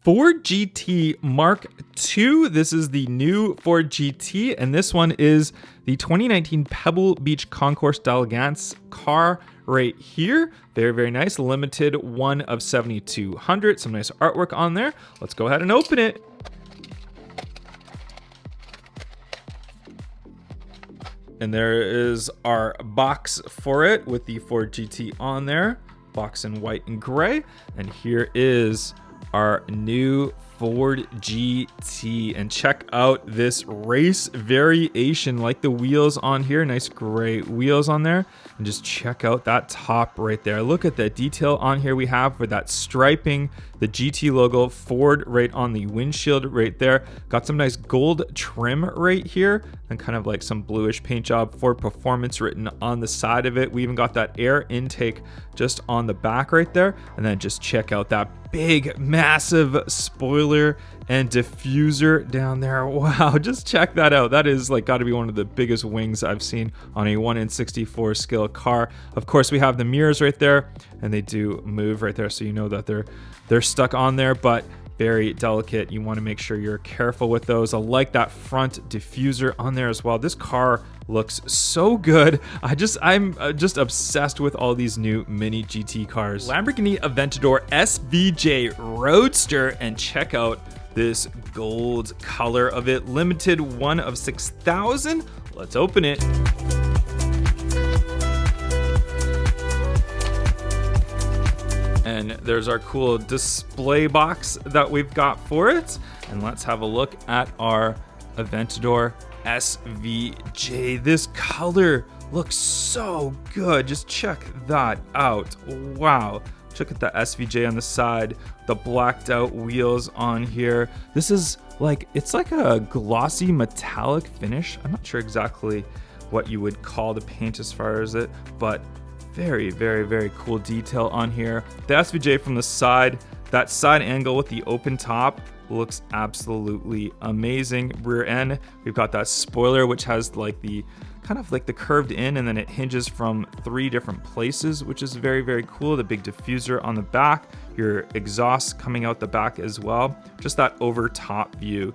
Ford GT Mark II. This is the new Ford GT, and this one is the 2019 Pebble Beach Concours d'Elegance car right here. Very, very nice. Limited one of 7,200. Some nice artwork on there. Let's go ahead and open it. And there is our box for it with the Ford GT on there. Box in white and gray. And here is our new Ford GT, and check out this race variation, like the wheels on here, nice gray wheels on there, and just check out that top right there. Look at the detail on here we have for that striping, the GT logo, Ford right on the windshield right there. Got some nice gold trim right here, and kind of like some bluish paint job, Ford Performance written on the side of it. We even got that air intake just on the back right there, and then just check out that big massive spoiler and diffuser down there. Wow, just check that out. That is like got to be one of the biggest wings I've seen on a 1 in 64 scale car. Of course, we have the mirrors right there, and they do move right there, so you know that they're stuck on there, but very delicate. You want to make sure you're careful with those. I like that front diffuser on there as well. This car looks so good. I'm just obsessed with all these new mini GT cars. Lamborghini Aventador SVJ Roadster, and check out this gold color of it. Limited one of 6,000. Let's open it. And there's our cool display box that we've got for it. And let's have a look at our Aventador SVJ. This color looks so good. Just check that out. Wow. Check out the SVJ on the side, the blacked out wheels on here. This is like, it's like a glossy metallic finish. I'm not sure exactly what you would call the paint as far as it, but very, very, very cool detail on here. The SVJ from the side, that side angle with the open top looks absolutely amazing. Rear end, we've got that spoiler, which has like the kind of like the curved in, and then it hinges from 3 different places, which is very, very cool. The big diffuser on the back, your exhaust coming out the back as well. Just that over top view.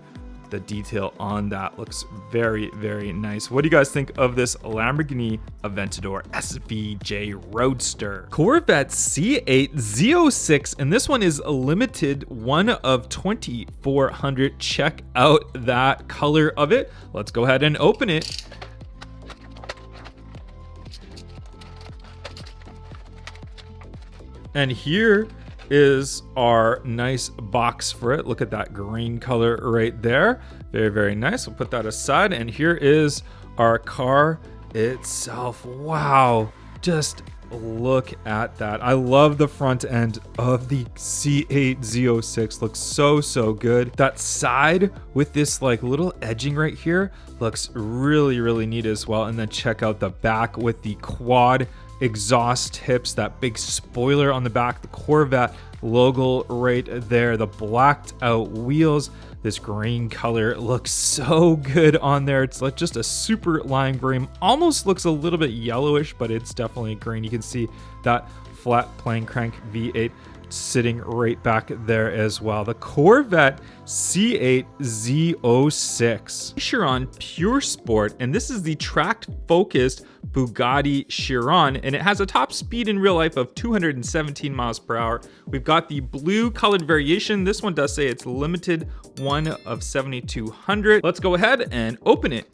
The detail on that looks very, very nice. What do you guys think of this Lamborghini Aventador SVJ Roadster? Corvette C8 Z06, and this one is a limited one of 2,400. Check out that color of it. Let's go ahead and open it. And here is our nice box for it. Look at that green color right there. Very, very nice. We'll put that aside, and here is our car itself. Wow, just look at that. I love the front end of the C8 Z06. Looks so good. That side with this like little edging right here looks really, really neat as well. And then check out the back with the quad exhaust tips, that big spoiler on the back, the Corvette logo right there, the blacked out wheels. This green color looks so good on there. It's like just a super lime green, almost looks a little bit yellowish, but it's definitely green. You can see that flat plane crank V8 sitting right back there as well. The Corvette C8 Z06 Chiron Pure Sport, and this is the tracked focused Bugatti Chiron, and it has a top speed in real life of 217 miles per hour. We've got the blue colored variation. This one does say it's limited one of 7,200. Let's go ahead and open it.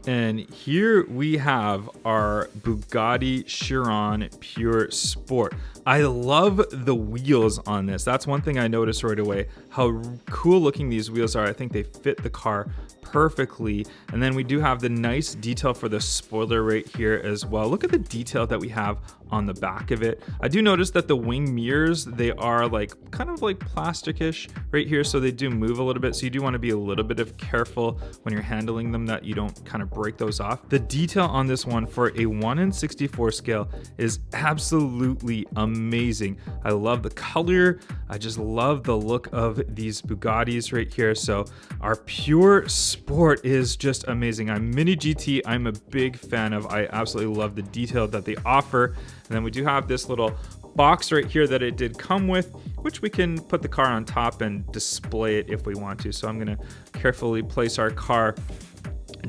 And here we have our Bugatti Chiron Pure Sport. I love the wheels on this. That's one thing I noticed right away, how cool looking these wheels are. I think they fit the car perfectly. And then we do have the nice detail for the spoiler right here as well. Look at the detail that we have on the back of it. I do notice that the wing mirrors, they are like kind of like plasticish right here, so they do move a little bit. So you do want to be a little bit careful when you're handling them that you don't kind of break break those off. The detail on this one for a 1/64 scale is absolutely amazing. I love the color. I just love the look of these Bugattis right here. So our pure sport is just amazing. Mini GT, I'm a big fan of. I absolutely love the detail that they offer. And then we do have this little box right here that it did come with, which we can put the car on top and display it if we want to. So I'm gonna carefully place our car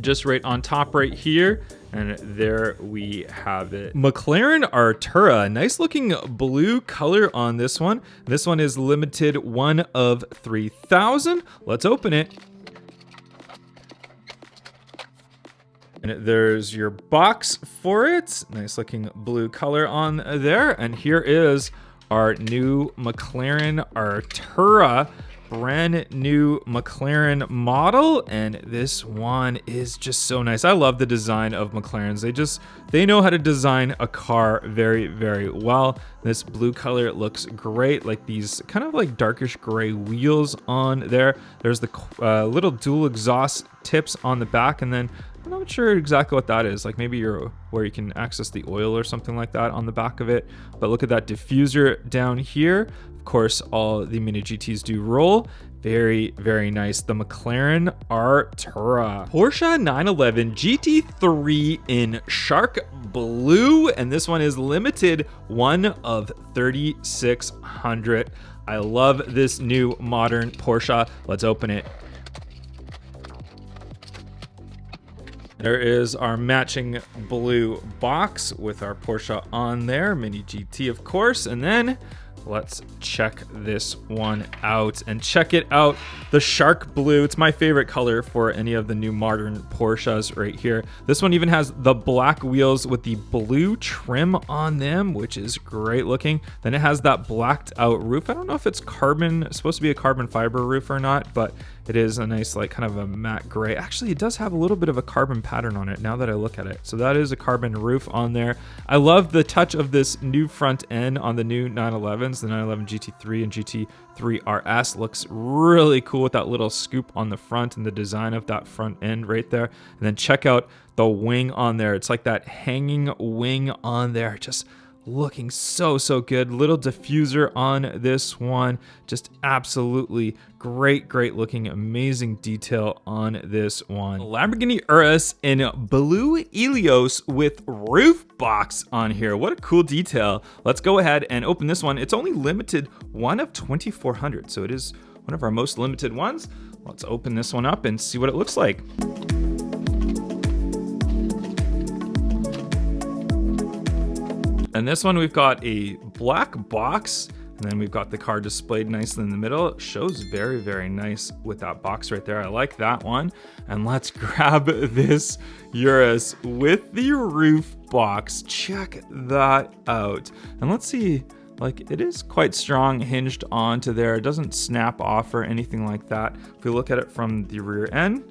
just right on top right here, and there we have it. McLaren ARTURA, nice looking blue color on this one. This one is limited 1 of 3,000. Let's open it. And there's your box for it. Nice looking blue color on there. And here is our new McLaren ARTURA, brand new McLaren model. And this one is just so nice. I love the design of McLarens. They know how to design a car very, very well. This blue color looks great, like these kind of like darkish gray wheels on there. There's the little dual exhaust tips on the back, and then I'm not sure exactly what that is, like maybe where you can access the oil or something like that on the back of it. But look at that diffuser down here. Of course, all the Mini GTs do roll. Very, very nice. The McLaren ARTURA. Porsche 911 GT3 in shark blue, and this one is limited 1 of 3,600. I love this new modern Porsche. Let's open it. There is our matching blue box with our Porsche on there, Mini GT of course, and then let's check this one out and check it out. The shark blue, it's my favorite color for any of the new modern Porsches right here. This one even has the black wheels with the blue trim on them, which is great looking. Then it has that blacked out roof. I don't know if it's supposed to be a carbon fiber roof or not, but it is a nice, like kind of a matte gray. Actually, it does have a little bit of a carbon pattern on it now that I look at it. So that is a carbon roof on there. I love the touch of this new front end on the new 911s. The 911 GT3 and GT3 RS looks really cool with that little scoop on the front and the design of that front end right there. And then check out the wing on there. It's like that hanging wing on there. Just looking so good. Little diffuser on this one, just absolutely great looking, amazing detail on this one. Lamborghini Urus in blue Helios with roof box on here. What a cool detail. Let's go ahead and open this one. It's only limited 1 of 2,400, so it is one of our most limited ones. Let's open this one up and see what it looks like. And this one, we've got a black box, and then we've got the car displayed nicely in the middle. It shows very, very nice with that box right there. I like that one. And let's grab this Urus with the roof box. Check that out. And let's see, like it is quite strong, hinged onto there. It doesn't snap off or anything like that. If we look at it from the rear end,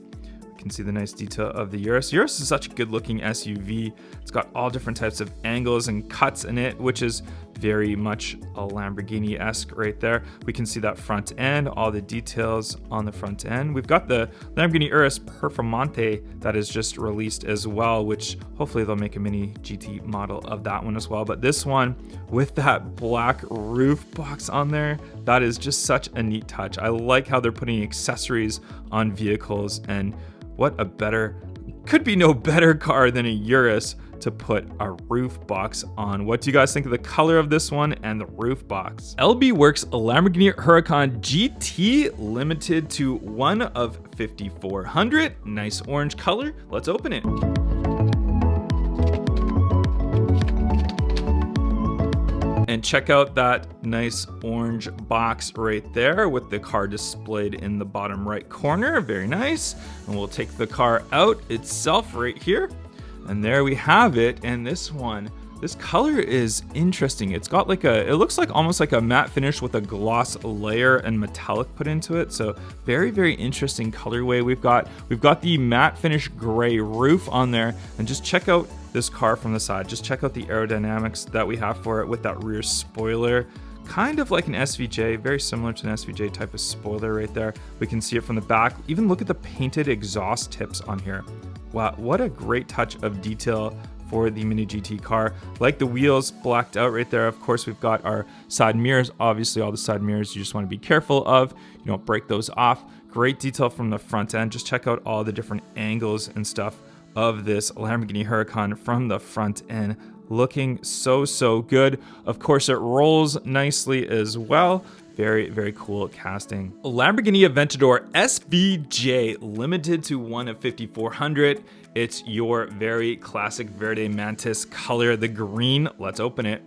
can see the nice detail of the Urus. Urus is such a good looking SUV. It's got all different types of angles and cuts in it, which is very much a Lamborghini-esque right there. We can see that front end, all the details on the front end. We've got the Lamborghini Urus Performante that is just released as well, which hopefully they'll make a Mini GT model of that one as well. But this one with that black roof box on there, that is just such a neat touch. I like how they're putting accessories on vehicles, and what a could be no better car than a Urus to put a roof box on. What do you guys think of the color of this one and the roof box? LB Works Lamborghini Huracan GT limited to 1 of 5,400. Nice orange color. Let's open it. And check out that nice orange box right there with the car displayed in the bottom right corner. Very nice. And we'll take the car out itself right here. And there we have it. And this one, this color is interesting. It's got like it looks like almost like a matte finish with a gloss layer and metallic put into it. So very, very interesting colorway. We've got the matte finish gray roof on there. And just check out this car from the side. Just check out the aerodynamics that we have for it with that rear spoiler. Kind of like an SVJ, very similar to an SVJ type of spoiler right there. We can see it from the back. Even look at the painted exhaust tips on here. Wow, what a great touch of detail for the Mini GT car. Like the wheels blacked out right there. Of course, we've got our side mirrors. Obviously, all the side mirrors you just want to be careful of. You don't break those off. Great detail from the front end. Just check out all the different angles and stuff of this Lamborghini Huracan from the front end. Looking so good. Of course, it rolls nicely as well. Very, very cool casting. Lamborghini Aventador SVJ, limited to 1 of 5,400. It's your very classic Verde Mantis color, the green. Let's open it.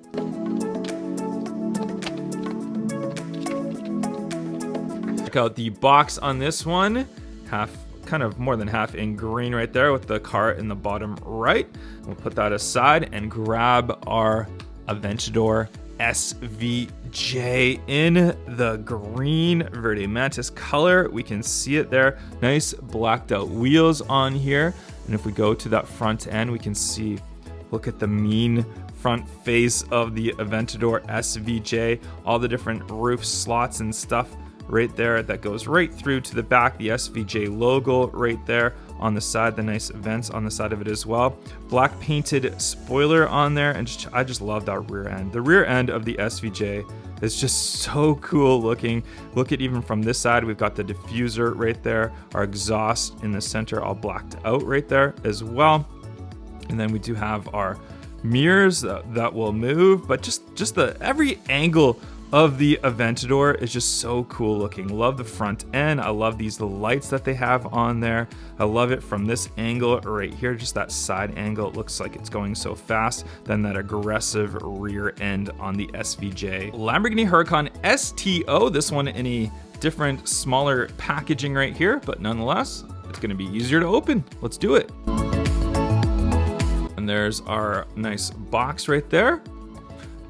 Check out the box on this one. Kind of more than half in green right there with the car in the bottom right. We'll put that aside and grab our Aventador SVJ in the green Verde Mantis color. We can see it there. Nice blacked out wheels on here. And if we go to that front end, we can see, look at the mean front face of the Aventador SVJ. All the different roof slots and stuff right there that goes right through to the back. The SVJ logo right there on the side, the nice vents on the side of it as well. Black painted spoiler on there, and I just love that rear end. The rear end of the SVJ is just so cool looking. Look at even from this side, we've got the diffuser right there, our exhaust in the center all blacked out right there as well. And then we do have our mirrors that will move, but just the every angle of the Aventador is just so cool looking. Love the front end. I love these lights that they have on there. I love it from this angle right here, just that side angle. It looks like it's going so fast. Then that aggressive rear end on the SVJ. Lamborghini Huracan STO, this one in a different, smaller packaging right here, but nonetheless, it's gonna be easier to open. Let's do it. And there's our nice box right there.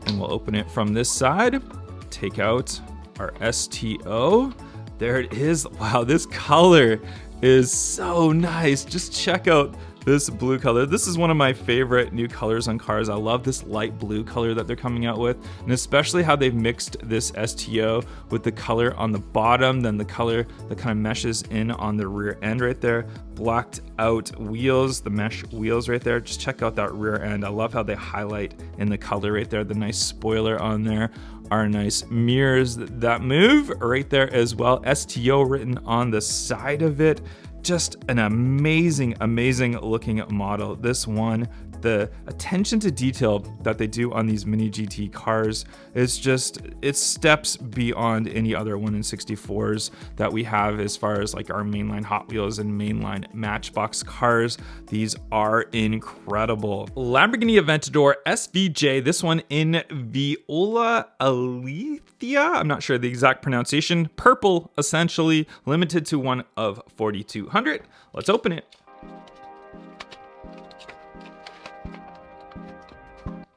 And we'll open it from this side. Take out our STO. There it is. Wow, this color is so nice. Just check out this blue color. This is one of my favorite new colors on cars. I love this light blue color that they're coming out with, and especially how they've mixed this STO with the color on the bottom, then the color that kind of meshes in on the rear end right there. Blacked out wheels, the mesh wheels right there. Just check out that rear end. I love how they highlight in the color right there. The nice spoiler on there. Our nice mirrors that move right there as well. STO written on the side of it. Just an amazing looking model. This one, the attention to detail that they do on these Mini GT cars is just, it's steps beyond any other 1/64s that we have as far as like our mainline Hot Wheels and mainline Matchbox cars. These are incredible. Lamborghini Aventador SVJ, this one in Viola Alethea, I'm not sure the exact pronunciation. Purple, essentially, limited to 1 of 4,200. Let's open it.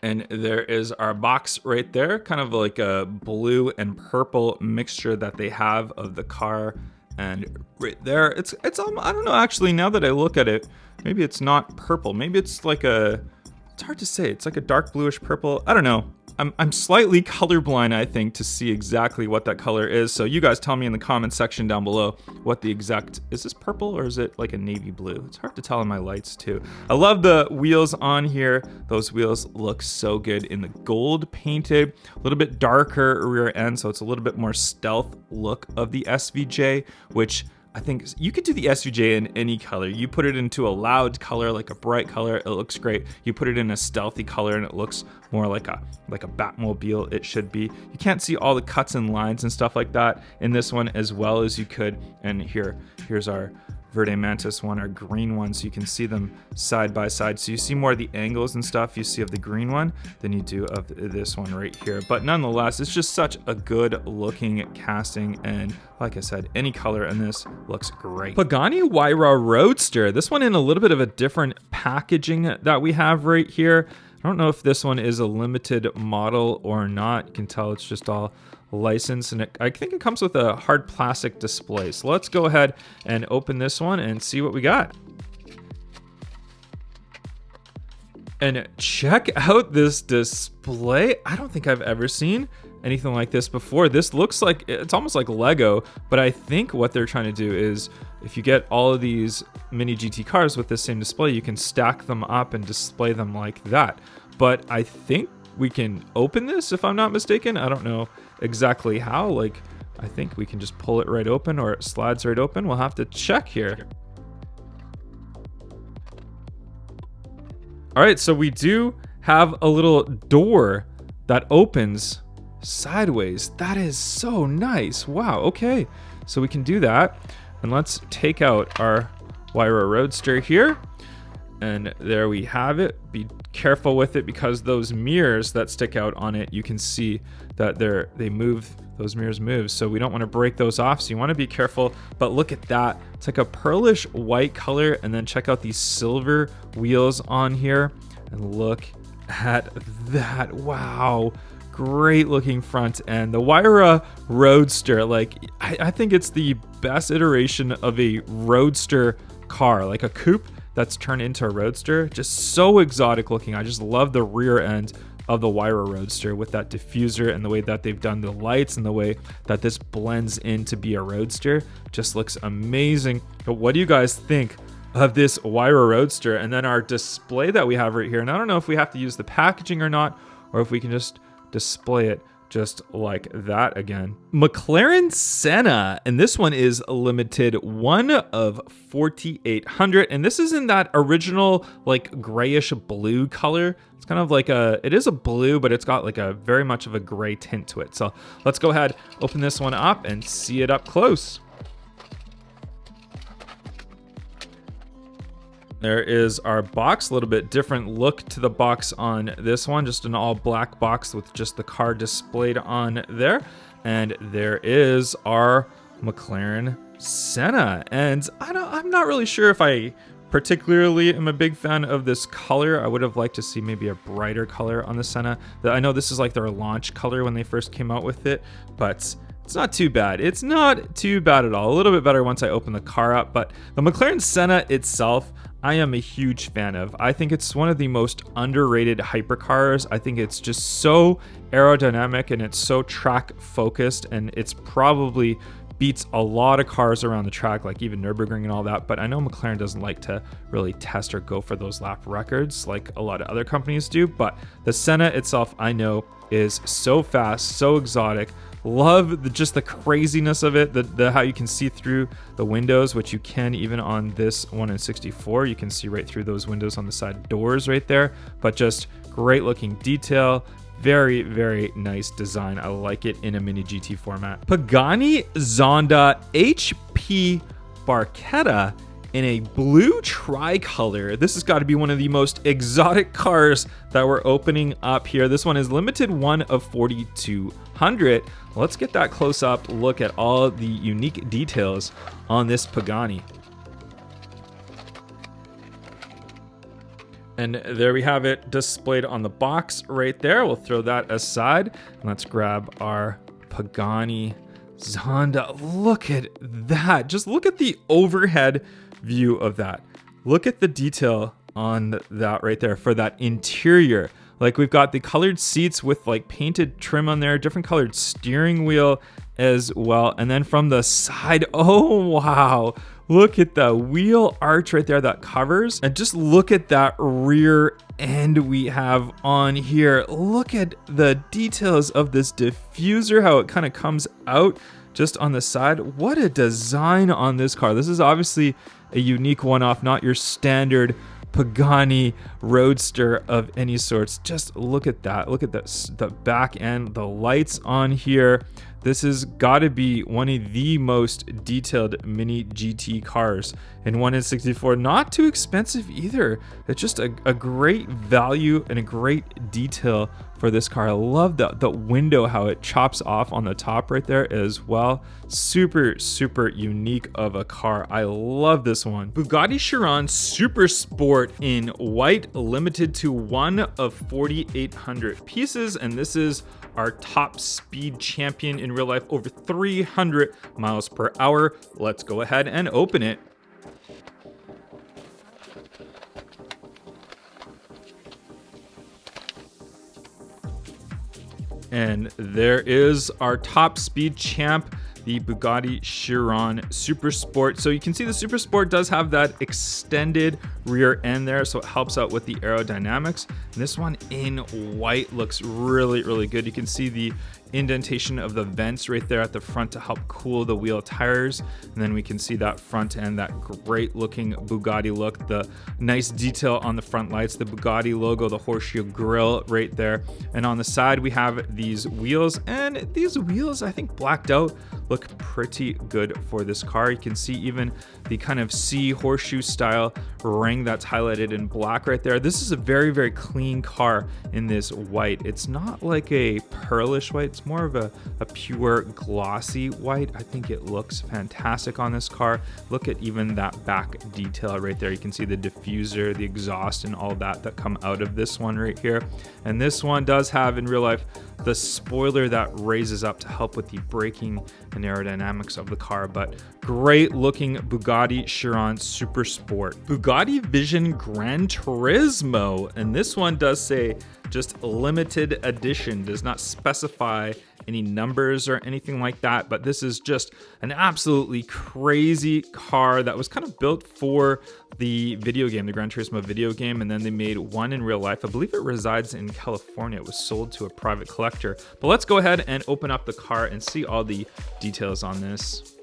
And there is our box right there, kind of like a blue and purple mixture that they have of the car. And right there, it's I don't know, actually, now that I look at it, maybe it's not purple. Maybe it's like it's hard to say. It's like a dark bluish purple. I don't know. I'm slightly colorblind, I think, to see exactly what that color is. So you guys tell me in the comment section down below what the exact, is this purple or is it like a navy blue? It's hard to tell in my lights too. I love the wheels on here. Those wheels look so good in the gold painted, a little bit darker rear end. So it's a little bit more stealth look of the SVJ, which I think you could do the SVJ in any color. You put it into a loud color, like a bright color, it looks great. You put it in a stealthy color and it looks more like a Batmobile, it should be. You can't see all the cuts and lines and stuff like that in this one as well as you could. And here's our Verde Mantis one, our green one, so you can see them side by side. So you see more of the angles and stuff you see of the green one than you do of this one right here. But nonetheless, it's just such a good looking casting, and like I said, any color in this looks great. Pagani HUAYRA Roadster, this one in a little bit of a different packaging that we have right here. I don't know if this one is a limited model or not. You can tell it's just all licensed, and I think it comes with a hard plastic display. So let's go ahead and open this one and see what we got. And check out this display. I don't think I've ever seen anything like this before. This looks like, it's almost like Lego, but I think what they're trying to do is if you get all of these mini GT cars with this same display, you can stack them up and display them like that. But I think we can open this, if I'm not mistaken. I don't know exactly how. Like, I think we can just pull it right open, or it slides right open. We'll have to check here. All right, so we do have a little door that opens sideways. That is so nice. Wow, okay. So we can do that. And let's take out our HUAYRA Roadster here. And there we have it. Be careful with it because those mirrors that stick out on it, you can see that they move. Those mirrors move, so we don't want to break those off, so you want to be careful. But look at that. It's like a pearlish white color, and then check out these silver wheels on here. And look at that. Wow. Great looking front end. The HUAYRA Roadster, like, I think it's the best iteration of a roadster car, like a coupe that's turned into a roadster. Just so exotic looking. I just love the rear end of the HUAYRA Roadster with that diffuser and the way that they've done the lights and the way that this blends in to be a roadster. Just looks amazing. But what do you guys think of this HUAYRA Roadster? And then our display that we have right here. And I don't know if we have to use the packaging or not, or if we can just display it just like that again. McLaren Senna, and this one is a limited 1 of 4,800, and this is in that original like grayish blue color. It's kind of like it is a blue, but it's got like a very much of a gray tint to it. So let's go ahead, open this one up and see it up close. There is our box, a little bit different look to the box on this one, just an all black box with just the car displayed on there. And there is our McLaren Senna. And I'm not really sure if I particularly am a big fan of this color. I would have liked to see maybe a brighter color on the Senna. I know this is like their launch color when they first came out with it, but it's not too bad. It's not too bad at all. A little bit better once I open the car up, but the McLaren Senna itself, I am a huge fan of. I think it's one of the most underrated hypercars. I think it's just so aerodynamic and it's so track focused, and it's probably beats a lot of cars around the track, like even Nürburgring and all that. But I know McLaren doesn't like to really test or go for those lap records like a lot of other companies do. But the Senna itself, I know, is so fast, so exotic. Love just the craziness of it, the how you can see through the windows, which you can even on this one in 64. You can see right through those windows on the side doors right there. But just great looking detail. Very, very nice design. I like it in a mini GT format. Pagani Zonda HP Barchetta in a blue tricolor. This has got to be one of the most exotic cars that we're opening up here. This one is limited 1 of 4,200. Let's get that close up look at all the unique details on this Pagani. And there we have it displayed on the box right there. We'll throw that aside and let's grab our Pagani Zonda. Look at that. Just look at the overhead view of that. Look at the detail on that right there for that interior. Like, we've got the colored seats with like painted trim on there, different colored steering wheel as well. And then from the side, oh wow, look at the wheel arch right there that covers. And just look at that rear end we have on here. Look at the details of this diffuser, how it kind of comes out just on the side. What a design on this car. This is obviously a unique one-off, not your standard Pagani Roadster of any sorts. Just look at that. Look at the back end, the lights on here. This has got to be one of the most detailed mini GT cars in 1 in 64. Not too expensive either. It's just a great value and a great detail for this car. I love the window, how it chops off on the top right there as well. Super, super unique of a car. I love this one. Bugatti Chiron Super Sport in white, limited to 1 of 4,800 pieces. And this is our top speed champion in real life, over 300 miles per hour. Let's go ahead and open it. And there is our top speed champ, the Bugatti Chiron Super Sport. So you can see the Super Sport does have that extended rear end there, so it helps out with the aerodynamics. And this one in white looks really, really good. You can see the indentation of the vents right there at the front to help cool the wheel tires. And then we can see that front end, that great looking Bugatti look, the nice detail on the front lights, the Bugatti logo, the horseshoe grille right there. And on the side, we have these wheels, and these wheels, I think blacked out, look pretty good for this car. You can see even the kind of C horseshoe style ring that's highlighted in black right there. This is a very, very clean car in this white. It's not like a pearlish white. It's more of a pure glossy white. I think it looks fantastic on this car. Look at even that back detail right there. You can see the diffuser, the exhaust, and all that come out of this one right here. And this one does have in real life the spoiler that raises up to help with the braking and aerodynamics of the car. But great looking Bugatti Chiron Super Sport. Bugatti Vision Gran Turismo, and this one does say just limited edition, does not specify any numbers or anything like that, but this is just an absolutely crazy car that was kind of built for the video game, the Gran Turismo video game, and then they made one in real life. I believe it resides in California. It was sold to a private collector. But let's go ahead and open up the car and see all the details on this.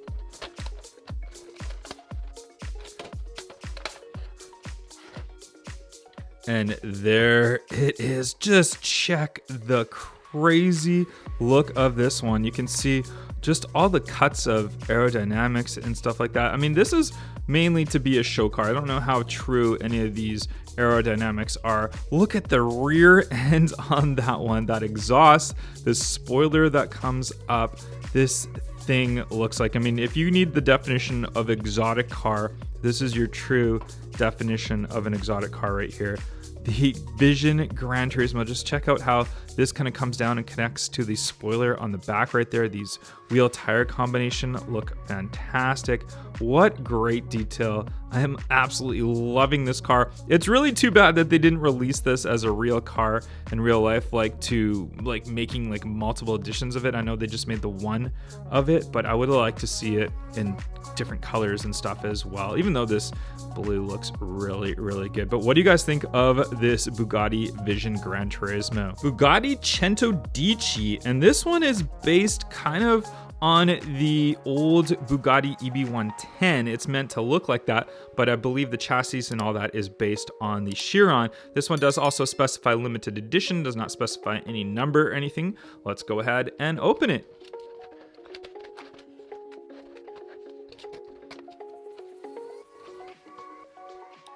And there it is. Just check the crazy look of this one. You can see just all the cuts of aerodynamics and stuff like that. I mean, this is mainly to be a show car. I don't know how true any of these aerodynamics are. Look at the rear end on that one, that exhaust, this spoiler that comes up. This thing looks like, I mean, if you need the definition of exotic car, this is your true definition of an exotic car right here. The Vision Gran Turismo, just check out how this kind of comes down and connects to the spoiler on the back right there. These wheel tire combination look fantastic. What great detail. I am absolutely loving this car. It's really too bad that they didn't release this as a real car in real life, like making like multiple editions of it. I know they just made the one of it, but I would like to see it in different colors and stuff as well, even though this blue looks really, really good. But what do you guys think of this Bugatti Vision Gran Turismo? Bugatti CENTODIECI, and this one is based kind of on the old Bugatti EB110. It's meant to look like that, but I believe the chassis and all that is based on the Chiron. This one does also specify limited edition, does not specify any number or anything. Let's go ahead and open it.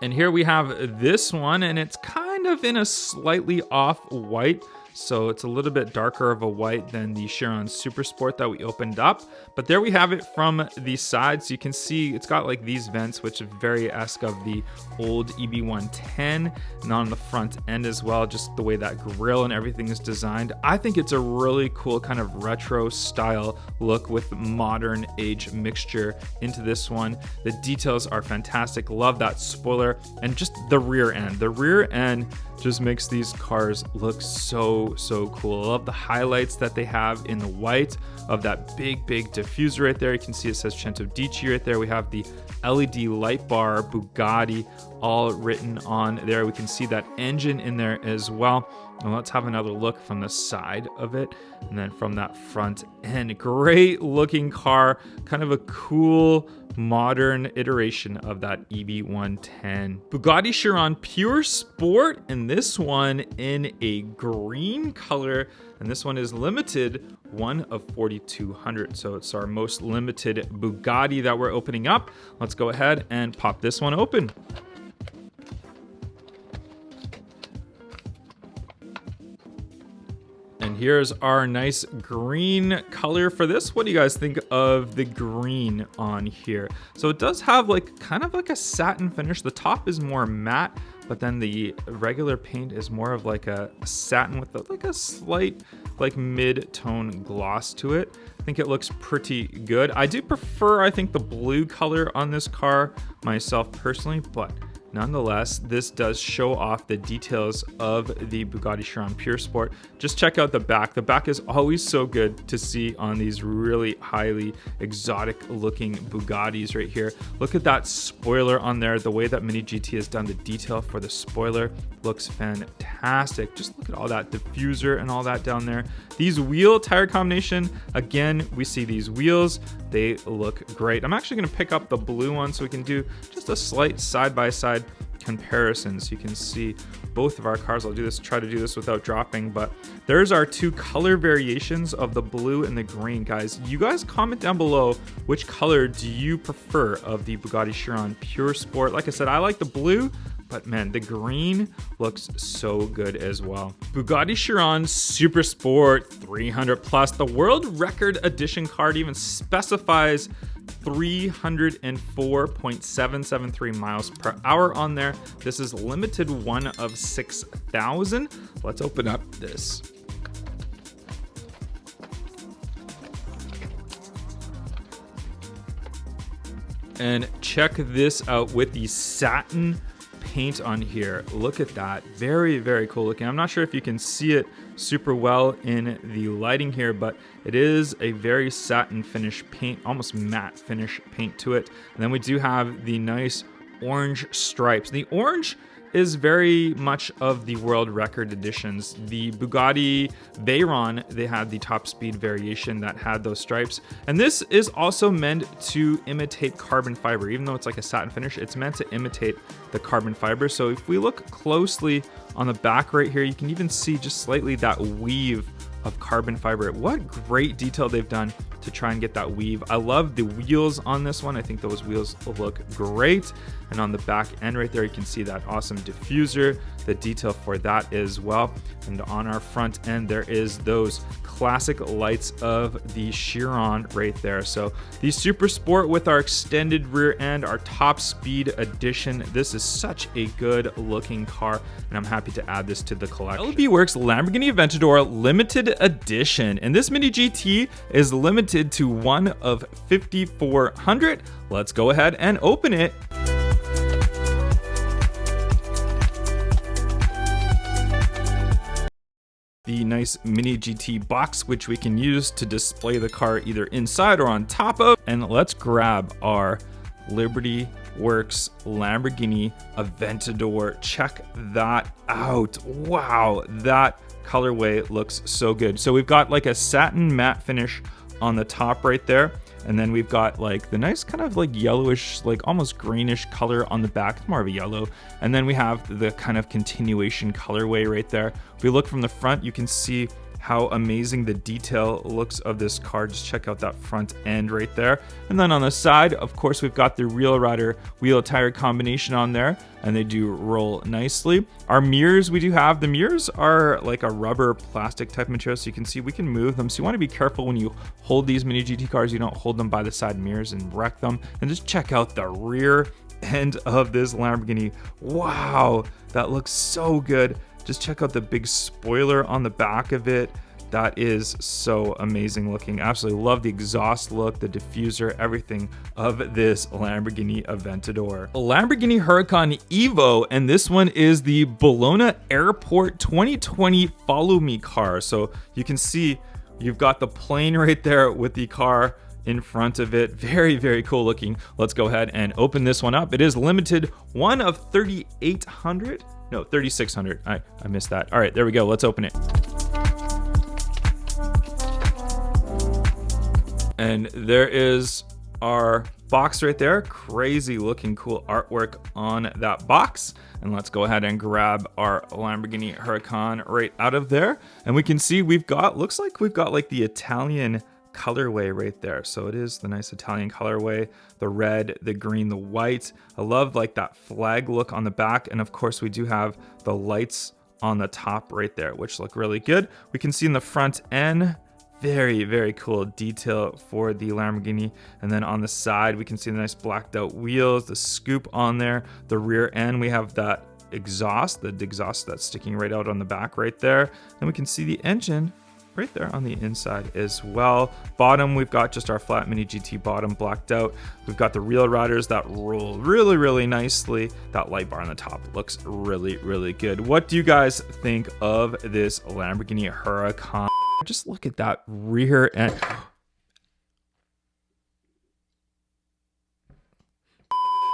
And here we have this one, and it's kind of in a slightly off white. So it's a little bit darker of a white than the Chiron Super Sport that we opened up. But there we have it from the side. So you can see it's got like these vents, which is very esque of the old EB110. And on the front end as well, just the way that grille and everything is designed. I think it's a really cool kind of retro style look with modern age mixture into this one. The details are fantastic. Love that spoiler and just the rear end. The rear end just makes these cars look so cool. I love the highlights that they have in the white of that big diffuser right there. You can see it says CENTODIECI right there. We have the LED light bar Bugatti all written on there. We can see that engine in there as well. And let's have another look from the side of it and then from that front end. Great looking car, kind of a cool modern iteration of that EB110. Bugatti Chiron Pure Sport, and this one in a green color, and this one is limited, one of 4,200. So it's our most limited Bugatti that we're opening up. Let's go ahead and pop this one open. And here's our nice green color for this. What do you guys think of the green on here? So it does have like kind of like a satin finish. The top is more matte, but then the regular paint is more of like a satin with like a slight like mid-tone gloss to it. I think it looks pretty good. I do prefer, I think, the blue color on this car myself personally, but nonetheless, this does show off the details of the Bugatti Chiron Pure Sport. Just check out the back. The back is always so good to see on these really highly exotic looking Bugattis right here. Look at that spoiler on there. The way that Mini GT has done the detail for the spoiler looks fantastic. Just look at all that diffuser and all that down there. These wheel tire combination, again, we see these wheels, they look great. I'm actually going to pick up the blue one so we can do just a slight side-by-side comparison so you can see both of our cars. I'll try to do this without dropping, but there's our two color variations of the blue and the green. Guys, you guys comment down below which color do you prefer of the Bugatti Chiron Pure Sport. Like I said, I like the blue, but man, the green looks so good as well. Bugatti Chiron Super Sport 300 Plus. The world record edition card even specifies 304.773 miles per hour on there. This is limited one of 6,000. Let's open up this. And check this out with the satin paint on here. Look at that. Very, very cool looking. I'm not sure if you can see it super well in the lighting here, but it is a very satin finish paint, almost matte finish paint to it. And then we do have the nice orange stripes. The orange is very much of the world record editions. The Bugatti Veyron, they had the top speed variation that had those stripes. And this is also meant to imitate carbon fiber. Even though it's like a satin finish, it's meant to imitate the carbon fiber. So if we look closely on the back right here, you can even see just slightly that weave of carbon fiber. What great detail they've done to try and get that weave. I love the wheels on this one. I think those wheels look great. And on the back end right there, you can see that awesome diffuser, the detail for that as well. And on our front end, there is those classic lights of the Chiron right there. So the Super Sport with our extended rear end, our top speed edition. This is such a good looking car, and I'm happy to add this to the collection. LB Works Lamborghini Aventador limited edition, and this Mini GT is limited to one of 5,400. Let's go ahead and open it. The nice Mini GT box, which we can use to display the car either inside or on top of. And let's grab our Liberty Works Lamborghini Aventador. Check that out. Wow, that colorway looks so good. So we've got like a satin matte finish on the top right there. And then we've got like the nice kind of like yellowish, like almost greenish color on the back. It's more of a yellow. And then we have the kind of continuation colorway right there. If we look from the front, you can see how amazing the detail looks of this car. Just check out that front end right there. And then on the side, of course, we've got the Real Rider wheel tire combination on there, and they do roll nicely. Our mirrors, we do have, the mirrors are like a rubber plastic type material, so you can see we can move them. So you want to be careful when you hold these Mini GT cars, you don't hold them by the side mirrors and wreck them. And just check out the rear end of this Lamborghini. Wow, that looks so good. Just check out the big spoiler on the back of it. That is so amazing looking. Absolutely love the exhaust look, the diffuser, everything of this Lamborghini Aventador. A Lamborghini Huracan Evo, and this one is the Bologna Airport 2020 Follow Me car. So you can see you've got the plane right there with the car in front of it. Very, very cool looking. Let's go ahead and open this one up. It is limited one of 3,800. No, 3,600. I missed that. All right, there we go. Let's open it. And there is our box right there. Crazy looking cool artwork on that box. And let's go ahead and grab our Lamborghini Huracan right out of there. And we can see we've got, looks like we've got like the Italian colorway right there. So it is the nice Italian colorway, the red, the green, the white. I love like that flag look on the back. And of course we do have the lights on the top right there, which look really good. We can see in the front end, very, very cool detail for the Lamborghini. And then on the side, we can see the nice blacked out wheels, the scoop on there. The rear end, we have that exhaust, the exhaust that's sticking right out on the back right there. And we can see the engine right there on the inside as well. Bottom, we've got just our flat Mini GT bottom blacked out. We've got the reel riders that roll really, really nicely. That light bar on the top looks really, really good. What do you guys think of this Lamborghini Huracan? Just look at that rear end.